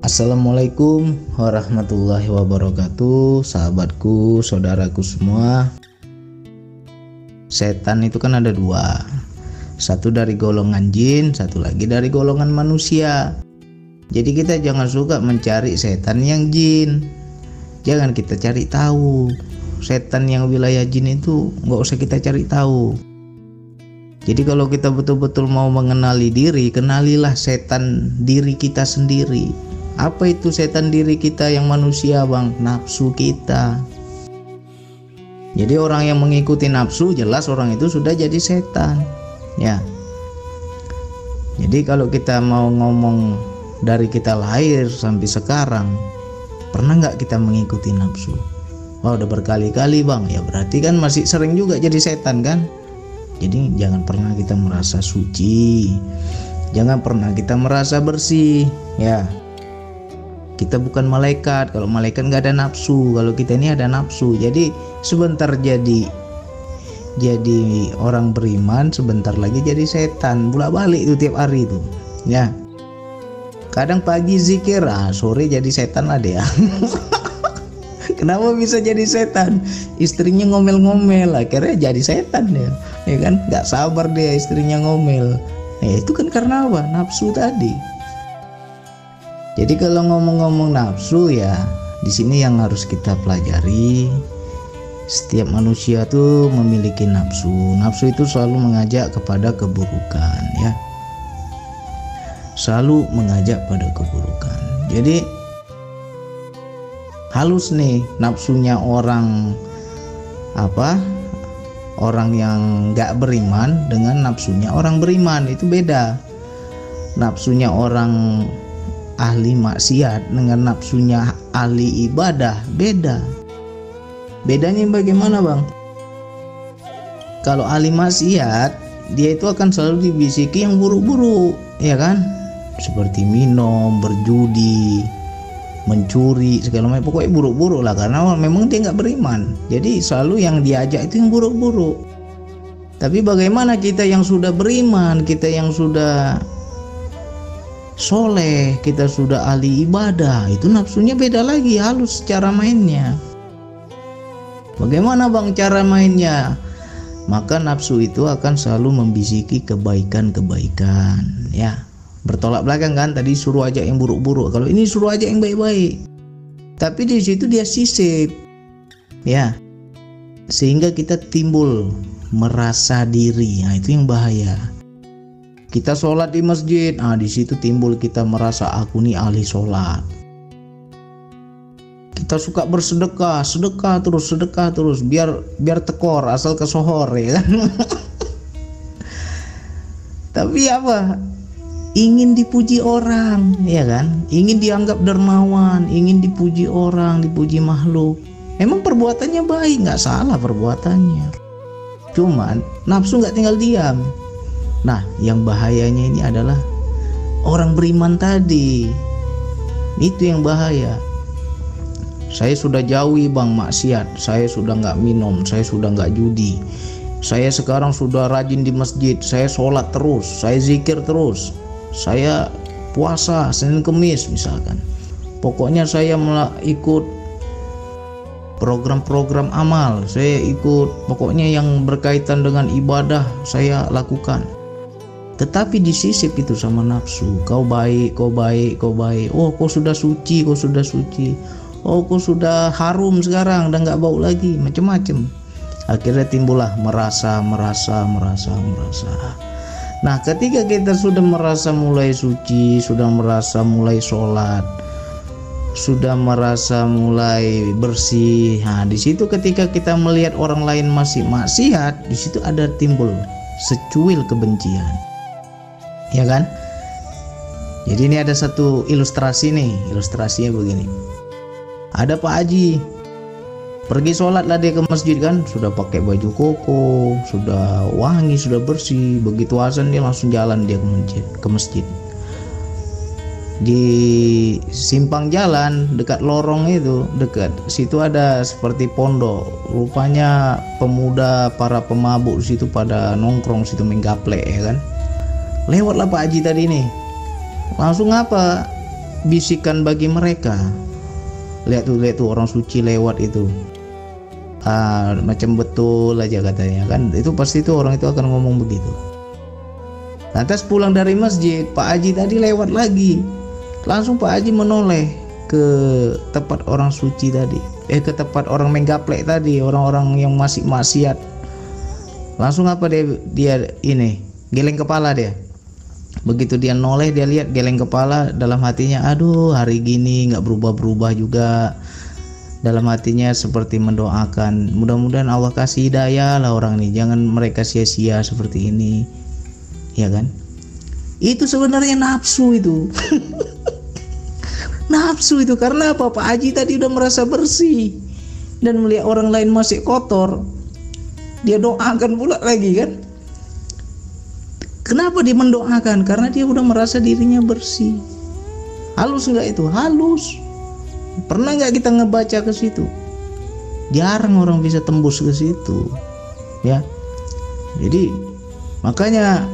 Assalamualaikum warahmatullahi wabarakatuh, sahabatku, saudaraku semua. Setan itu kan ada dua, satu dari golongan jin, satu lagi dari golongan manusia. Jadi kita jangan suka mencari setan yang jin, jangan kita cari tahu. Setan yang wilayah jin itu nggak usah kita cari tahu. Jadi kalau kita betul-betul mau mengenali diri, kenalilah setan diri kita sendiri. Apa itu setan diri kita yang manusia, Bang? Nafsu kita. Jadi orang yang mengikuti nafsu, jelas orang itu sudah jadi setan, ya. Jadi kalau kita mau ngomong dari kita lahir sampai sekarang, pernah nggak kita mengikuti nafsu? Wah, udah berkali-kali, Bang. Ya berarti kan masih sering juga jadi setan kan? Jadi jangan pernah kita merasa suci, jangan pernah kita merasa bersih, ya. Kita bukan malaikat. Kalau malaikat nggak ada nafsu, kalau kita ini ada nafsu. Jadi sebentar jadi orang beriman, sebentar lagi jadi setan. Bolak-balik itu tiap hari itu, ya. Kadang pagi zikir, sore jadi setan lah dia. Kenapa bisa jadi setan? Istrinya ngomel-ngomel, akhirnya jadi setan dia, ya kan? Nggak sabar dia istrinya ngomel. Itu kan karena apa? Nafsu tadi. Jadi kalau ngomong-ngomong nafsu, ya di sini yang harus kita pelajari. Setiap manusia tuh memiliki nafsu. Nafsu itu selalu mengajak kepada keburukan, ya. Selalu mengajak pada keburukan. Jadi halus nih nafsunya orang orang yang nggak beriman dengan nafsunya orang beriman, itu beda. Nafsunya orang ahli maksiat dengan nafsunya ahli ibadah beda. Bedanya bagaimana, Bang? Kalau ahli maksiat, dia itu akan selalu dibisiki yang buruk-buruk, ya kan? Seperti minum, berjudi, mencuri, segala macam, pokoknya buruk-buruk lah, karena memang dia nggak beriman. Jadi selalu yang diajak itu yang buruk-buruk. Tapi bagaimana kita yang sudah beriman, kita yang sudah soleh, kita sudah ahli ibadah, itu nafsunya beda lagi, halus cara mainnya. Bagaimana, Bang, cara mainnya? Maka nafsu itu akan selalu membisiki kebaikan-kebaikan, ya. Bertolak belakang kan, tadi suruh aja yang buruk-buruk, kalau ini suruh aja yang baik-baik. Tapi di situ dia sisip, ya. Sehingga kita timbul merasa diri, itu yang bahaya. Kita sholat di masjid, di situ timbul kita merasa aku nih ahli sholat. Kita suka bersedekah, sedekah terus, biar tekor asal kesohor, ya kan? Tapi apa? Ingin dipuji orang, ya kan? Ingin dianggap dermawan, ingin dipuji orang, dipuji makhluk. Emang perbuatannya baik, nggak salah perbuatannya. Cuman nafsu nggak tinggal diam. Nah, yang bahayanya ini adalah orang beriman tadi. Itu yang bahaya. Saya sudah jauhi, Bang, maksiat. Saya sudah nggak minum, saya sudah nggak judi. Saya sekarang sudah rajin di masjid. Saya sholat terus, saya zikir terus. Saya puasa Senin Kemis misalkan. Pokoknya saya ikut program-program amal. Saya ikut, pokoknya yang berkaitan dengan ibadah saya lakukan. Tetapi disisip itu sama nafsu. Kau baik, kau baik, kau baik. Oh, kau sudah suci, kau sudah suci. Oh, kau sudah harum sekarang, udah nggak bau lagi, macam-macam. Akhirnya timbullah merasa. Nah, ketika kita sudah merasa mulai suci, sudah merasa mulai sholat, sudah merasa mulai bersih, di situ ketika kita melihat orang lain masih maksiat, di situ ada timbul secuil kebencian. Ya kan? Jadi ini ada satu ilustrasi nih. Ilustrasinya begini. Ada Pak Haji, pergi sholat lah dia ke masjid kan, sudah pakai baju koko, sudah wangi, sudah bersih. Begitu azan dia langsung jalan dia ke masjid. Di simpang jalan dekat lorong itu, dekat situ ada seperti pondok. Rupanya pemuda, para pemabuk di situ pada nongkrong situ main gaplek, ya kan? Lewatlah Pak Haji tadi nih, langsung apa? bisikan bagi mereka. Lihat tuh orang suci lewat itu, macam betul aja katanya kan, itu pasti tuh orang itu akan ngomong begitu. Lantas pulang dari masjid, Pak Haji tadi lewat lagi, langsung Pak Haji menoleh ke tempat orang suci tadi, ke tempat orang menggaplek tadi, orang-orang yang masih maksiat. Langsung apa dia ini geleng kepala dia. Begitu dia noleh, dia lihat geleng kepala, dalam hatinya, aduh hari gini nggak berubah-berubah juga. Dalam hatinya seperti mendoakan, mudah-mudahan Allah kasih hidayah lah orang ini, jangan mereka sia-sia seperti ini, ya kan? Itu sebenarnya nafsu itu. Nafsu itu karena apa? Pak Haji tadi udah merasa bersih dan melihat orang lain masih kotor, dia doakan pula lagi kan? Kenapa dia mendoakan? Karena dia udah merasa dirinya bersih. Halus nggak itu? Halus. Pernah nggak kita ngebaca ke situ? Jarang orang bisa tembus ke situ, ya. Jadi makanya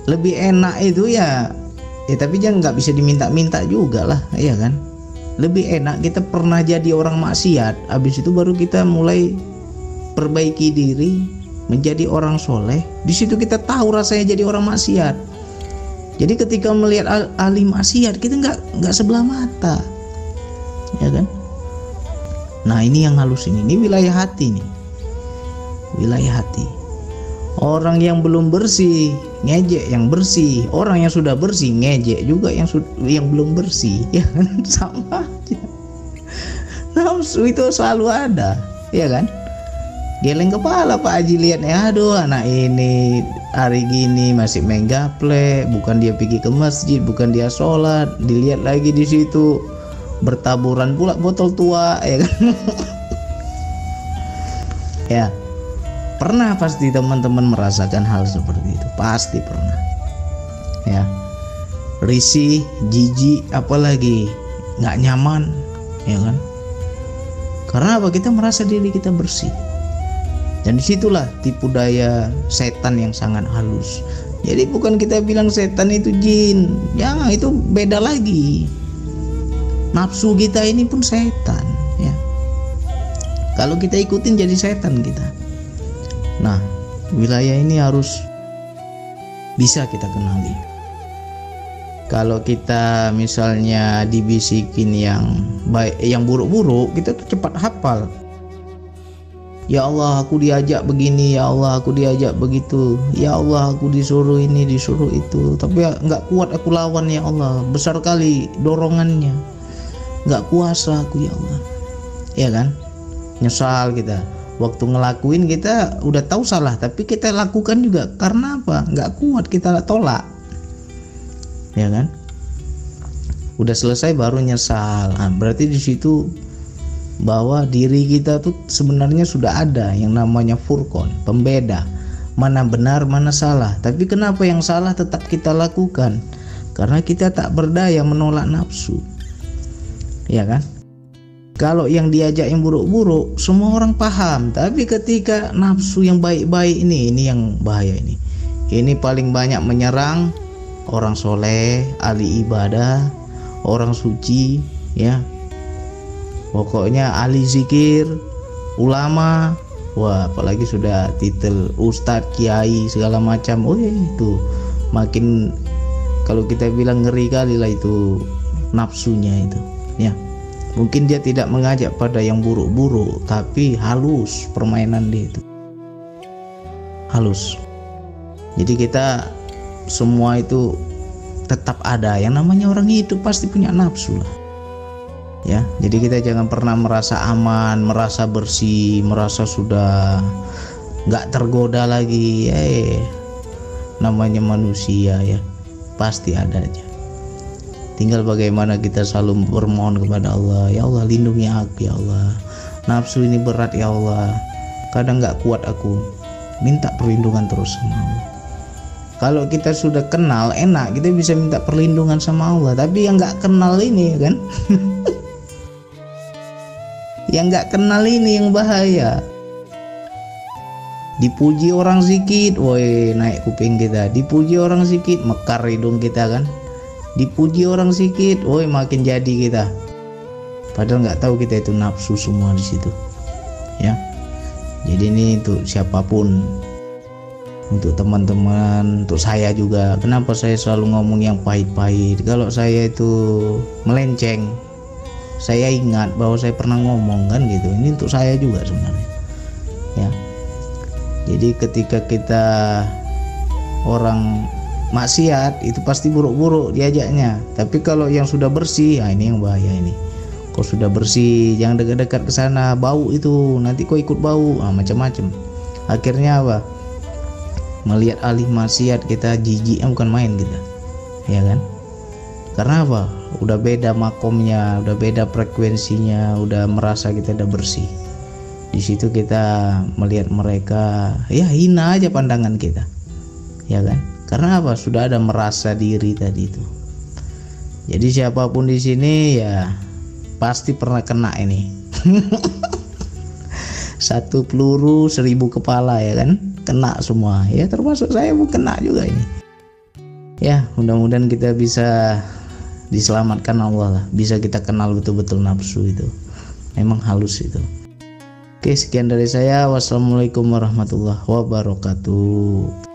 lebih enak itu ya tapi jangan nggak bisa diminta-minta juga lah, ya kan? Lebih enak kita pernah jadi orang maksiat, habis itu baru kita mulai perbaiki diri menjadi orang soleh. Di situ kita tahu rasanya jadi orang maksiat. Jadi ketika melihat ahli maksiat, kita nggak sebelah mata, ya kan? Nah ini yang halus ini wilayah hati nih, wilayah hati. Orang yang belum bersih ngejek yang bersih, orang yang sudah bersih ngejek juga yang belum bersih, ya kan? Sama aja. Nafsu itu selalu ada, ya kan? Geleng kepala Pak Haji lihatnya, aduh anak ini hari gini masih main gaplek, bukan dia pergi ke masjid, bukan dia sholat, dilihat lagi di situ bertaburan pula botol tua, ya kan? Ya, pernah pasti teman-teman merasakan hal seperti itu, pasti pernah. Ya, risih, jijik, apalagi nggak nyaman, ya kan? Karena apa? Kita merasa diri kita bersih. Dan disitulah tipu daya setan yang sangat halus. Jadi bukan kita bilang setan itu jin, jangan, itu beda lagi. Nafsu kita ini pun setan, ya. Kalau kita ikutin jadi setan kita. Nah, wilayah ini harus bisa kita kenali. Kalau kita misalnya dibisikin yang baik, yang buruk-buruk, kita tuh cepat hafal. Ya Allah aku diajak begini, ya Allah aku diajak begitu, ya Allah aku disuruh ini disuruh itu, tapi nggak kuat aku lawan, ya Allah besar kali dorongannya, nggak kuasa aku, ya Allah, ya kan? Nyesal kita waktu ngelakuin, kita udah tahu salah tapi kita lakukan juga karena apa? Nggak kuat, kita tolak, ya kan? Udah selesai baru nyesal. Nah, berarti di situ bahwa diri kita tuh sebenarnya sudah ada yang namanya furqan, pembeda mana benar mana salah. Tapi kenapa yang salah tetap kita lakukan? Karena kita tak berdaya menolak nafsu, ya kan? Kalau yang diajak yang buruk-buruk semua orang paham, tapi ketika nafsu yang baik-baik ini yang bahaya ini. Ini paling banyak menyerang orang soleh, ahli ibadah, orang suci, ya. Pokoknya ahli zikir, ulama, wah apalagi sudah titel ustadz, kiai segala macam, itu makin, kalau kita bilang ngeri kali lah itu nafsunya itu, ya. Mungkin dia tidak mengajak pada yang buruk-buruk, tapi halus permainan dia itu, halus. Jadi kita semua itu tetap ada, yang namanya orang hidup pasti punya nafsu lah. Ya, jadi kita jangan pernah merasa aman, merasa bersih, merasa sudah nggak tergoda lagi. Namanya manusia, ya pasti ada aja. Tinggal bagaimana kita selalu bermohon kepada Allah, ya Allah lindungi aku, ya Allah, nafsu ini berat, ya Allah, kadang nggak kuat aku, minta perlindungan terus sama Allah. Kalau kita sudah kenal enak, kita bisa minta perlindungan sama Allah. Tapi yang nggak kenal ini kan yang nggak kenal ini yang bahaya. Dipuji orang sedikit, woi naik kuping kita. Dipuji orang sedikit, mekar hidung kita kan. Dipuji orang sedikit, woi makin jadi kita. Padahal nggak tahu kita itu nafsu semua di situ. Ya. Jadi ini untuk siapapun, untuk teman-teman, untuk saya juga. Kenapa saya selalu ngomong yang pahit-pahit? Kalau saya itu melenceng, saya ingat bahwa saya pernah ngomong kan gitu. Ini untuk saya juga sebenarnya. Ya. Jadi ketika kita orang maksiat itu pasti buruk-buruk diajaknya. Tapi kalau yang sudah bersih, ini yang bahaya ini. Kau sudah bersih, jangan dekat-dekat ke sana, bau itu, nanti kau ikut bau, macam-macam. Akhirnya apa? Melihat alih maksiat kita jijik, bukan main kita, ya kan? Karena apa? Udah beda makomnya, udah beda frekuensinya, udah merasa kita udah bersih. Di situ kita melihat mereka, ya hina aja pandangan kita, ya kan? Karena apa? Sudah ada merasa diri tadi itu. Jadi siapapun di sini ya pasti pernah kena ini. Satu peluru 1000 kepala, ya kan? Kena semua. Ya termasuk saya pun kena juga ini. Ya mudah-mudahan kita bisa diselamatkan Allah lah. Bisa kita kenal betul-betul nafsu itu. Memang halus itu. Oke, sekian dari saya. Wassalamualaikum warahmatullahi wabarakatuh.